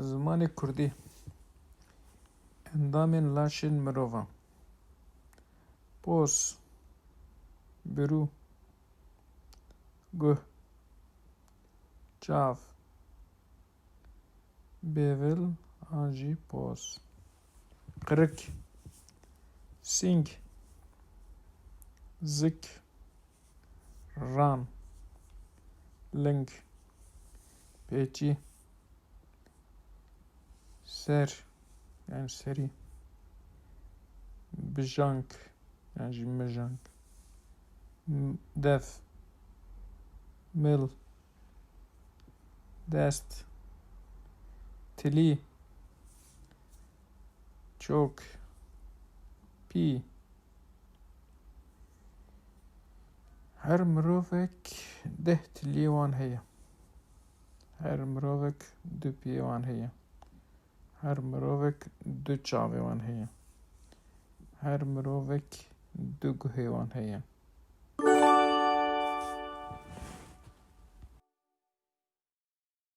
زمانی کوردی ئەندامên laşên mirovan: pos, birû, guh, çav, bêvil an jî pos, qirik, sîng, zik, ran, ling, pêçî, ser yani serî, bijank yani jî mijank, dev, mil, dest, tilî, çok, pî. Her mirovek deh tiliyê wan heye. Her mirovek du piyê wan heye. Her mirovek du çavê wan heye. Her mirovek du guhê wan heye.